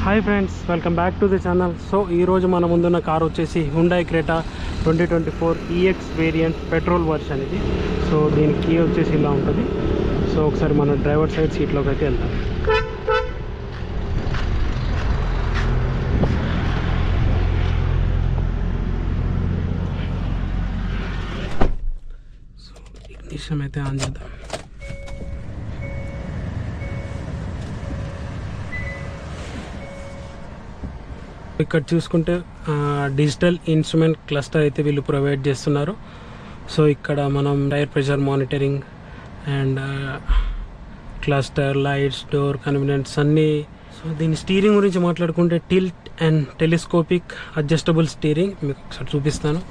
Hi friends, welcome back to the channel. So ఈరోజు మన ముందున్న కార్ వచ్చేసి Hyundai Creta 2024 EX variant petrol version ఇది. సో దీని కీ వచ్చేసి ఇలా ఉంటుంది. సో ఒకసారి మన డ్రైవర్ సైడ్ సీట్లోకి అయితే వెళ్దాం. సో ఇగ్నిషన్ అయితే ఆన్ చేద్దాం. ఇక్కడ చూసుకుంటే డిజిటల్ ఇన్స్ట్రుమెంట్ క్లస్టర్ అయితే వీళ్ళు ప్రొవైడ్ చేస్తున్నారు. సో ఇక్కడ మనం tyre pressure monitoring and cluster, lights, door convenience అన్నీ. సో దీని స్టీరింగ్ గురించి మాట్లాడుకుంటే tilt and telescopic adjustable steering మీకు ఒకసారి చూపిస్తాను.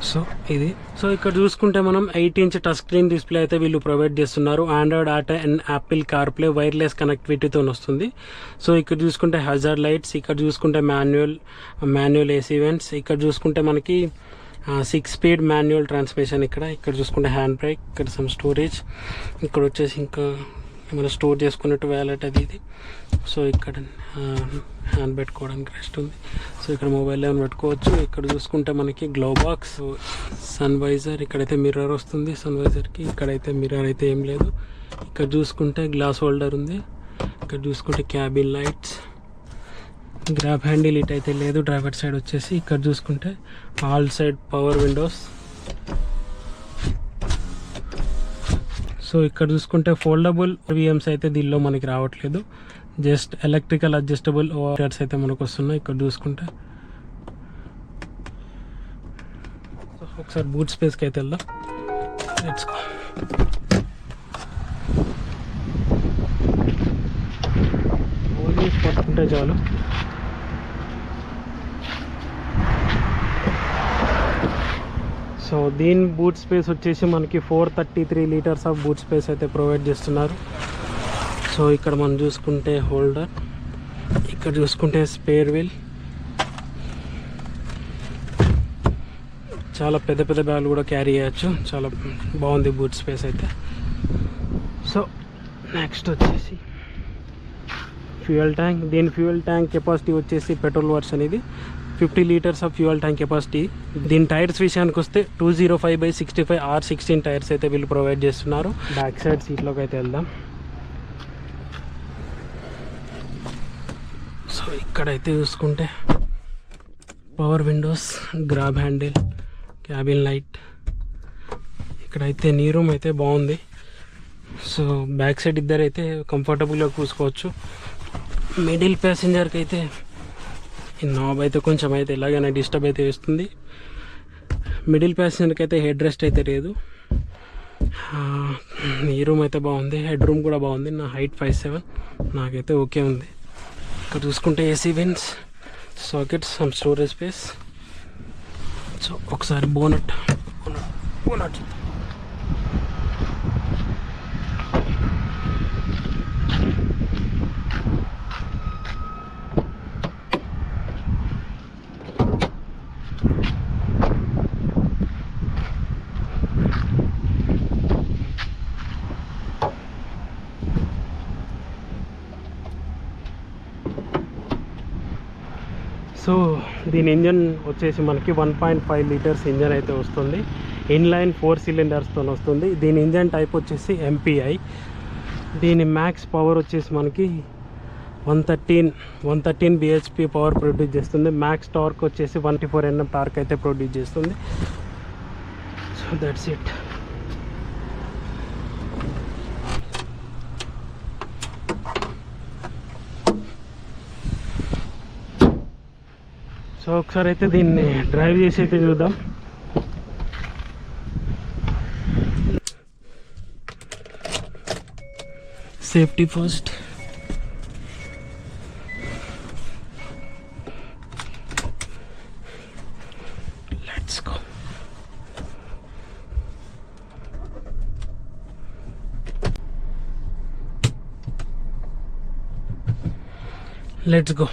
సో ఇది ఇక్కడ చూసుకుంటే మనం 8-inch టచ్ స్క్రీన్ డిస్ప్లే అయితే వీళ్ళు ప్రొవైడ్ చేస్తున్నారు. Android Auto and Apple CarPlay wireless కనెక్టివిటీతో వస్తుంది. సో ఇక్కడ చూసుకుంటే హజార్డ్ లైట్స్, ఇక్కడ చూసుకుంటే మాన్యువల్ ఏసీ వెంట్స్, ఇక్కడ చూసుకుంటే మనకి 6-speed మాన్యువల్ ట్రాన్స్మిషన్, ఇక్కడ చూసుకుంటే హ్యాండ్ బ్రేక్, ఇక్కడ సమ్ స్టోరేజ్, ఇక్కడ వచ్చేసి ఇంకా ఏమైనా స్టోర్ చేసుకున్నట్టు వ్యాలెట్ అది ఇది. సో ఇక్కడ హ్యాండ్ పెట్టుకోవడానికి రెస్ట్ ఉంది. సో ఇక్కడ మొబైల్ ఏమైనా పెట్టుకోవచ్చు. ఇక్కడ చూసుకుంటే మనకి గ్లో బాక్స్, సన్ వైజర్, ఇక్కడైతే మిర్రర్ వస్తుంది సన్ వైజర్కి, ఇక్కడైతే మిర్రర్ అయితే ఏం లేదు. ఇక్కడ చూసుకుంటే గ్లాస్ హోల్డర్ ఉంది. ఇక్కడ చూసుకుంటే cabin lights, grab handle it అయితే లేదు డ్రైవర్ సైడ్ వచ్చేసి. ఇక్కడ చూసుకుంటే all side power Windows. So ఇక్కడ చూసుకుంటే ఫోల్డబుల్ విఎమ్స్ అయితే దీనిలో మనకి రావట్లేదు, జస్ట్ ఎలక్ట్రికల్ అడ్జస్టబుల్ ఓవర్స్ అయితే మనకు వస్తున్నాయి. ఇక్కడ చూసుకుంటే ఒకసారి బూట్ స్పేస్కి అయితే వెళ్దాం. Let's go. ఓన్లీ పట్టుకుంటే చాలు. సో దీని బూట్ స్పేస్ వచ్చేసి మనకి 433 లీటర్స్ ఆఫ్ బూట్ స్పేస్ అయితే ప్రొవైడ్ చేస్తున్నారు. సో ఇక్కడ మనం చూసుకుంటే హోల్డర్, ఇక్కడ చూసుకుంటే స్పేర్ వీల్, చాలా పెద్ద పెద్ద బ్యాగులు కూడా క్యారీ చేయొచ్చు. చాలా బాగుంది బూట్ స్పేస్ అయితే. సో నెక్స్ట్ వచ్చేసి ఫ్యూయల్ ట్యాంక్. దీని ఫ్యూయల్ ట్యాంక్ కెపాసిటీ వచ్చేసి పెట్రోల్ వర్షన్ ఇది 50 litres of fuel tank capacity. దీని టైర్స్ విషయానికి వస్తే 205/65 R16 టైర్స్ అయితే వీళ్ళు ప్రొవైడ్ చేస్తున్నారు. బ్యాక్ సైడ్ సీట్లోకి అయితే వెళ్దాం. సో ఇక్కడైతే చూసుకుంటే power Windows, grab handle, cabin light, ఇక్కడైతే నీ రూమ్ అయితే బాగుంది. సో బ్యాక్ సైడ్ ఇద్దరైతే కంఫర్టబుల్గా కూర్చోవచ్చు. మిడిల్ ప్యాసింజర్కి అయితే ఈ నాబ్ అయితే కొంచెం అయితే ఎలాగైనా డిస్టర్బ్ అయితే వేస్తుంది. మిడిల్ ప్యాసింజర్కి అయితే హెడ్ రెస్ట్ అయితే లేదు. ఈ రూమ్ అయితే బాగుంది, హెడ్ రూమ్ కూడా బాగుంది. నా హైట్ 5'7", నాకైతే ఓకే ఉంది. ఇక్కడ చూసుకుంటే AC vents, sockets, some storage space. So ఒకసారి బోనట్ సో దీని ఇంజన్ వచ్చేసి మనకి 1.5 లీటర్స్ ఇంజన్ అయితే వస్తుంది. ఇన్లైన్ 4 సిలిండర్స్తో వస్తుంది. దీని ఇంజన్ టైప్ వచ్చేసి MPI. దీని మ్యాక్స్ పవర్ వచ్చేసి మనకి 113 bhp పవర్ ప్రొడ్యూస్ చేస్తుంది. మ్యాక్స్ టార్క్ వచ్చేసి 124 Nm టార్క్ అయితే ప్రొడ్యూస్ చేస్తుంది. So that's it. సో ఒకసారి అయితే దీన్ని డ్రైవ్ చేసి అయితే చూద్దాం. Safety first. Let's go. Let's go.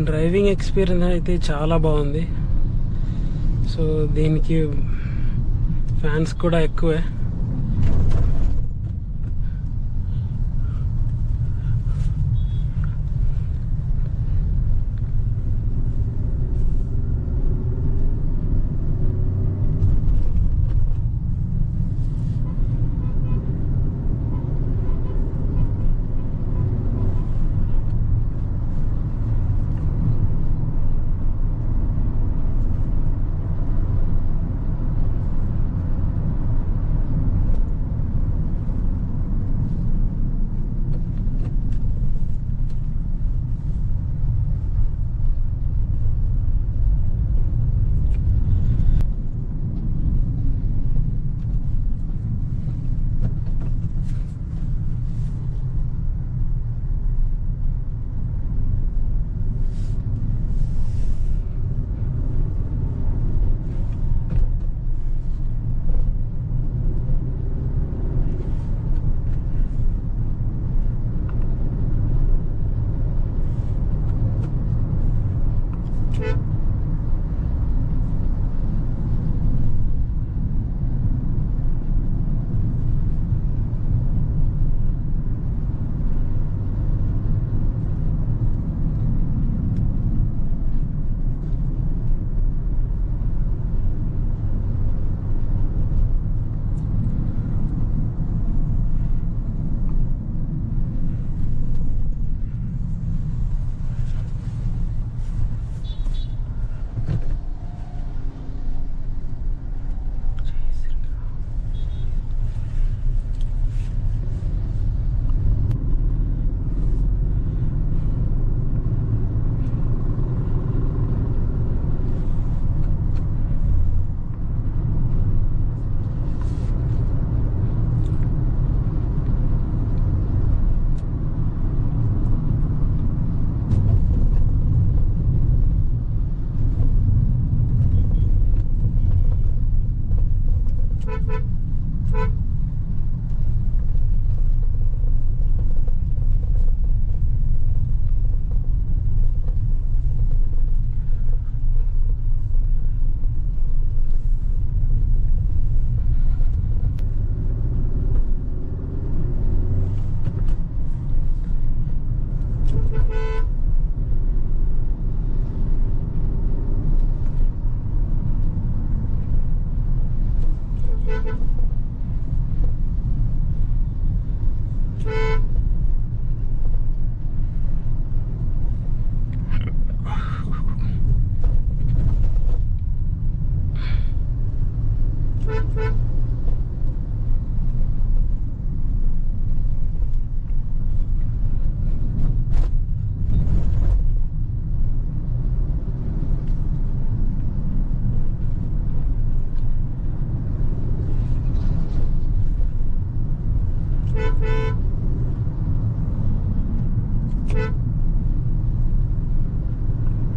Driving experience అయితే చాలా బాగుంది. సో దీనికి ఫ్యాన్స్ కూడా ఎక్కువే.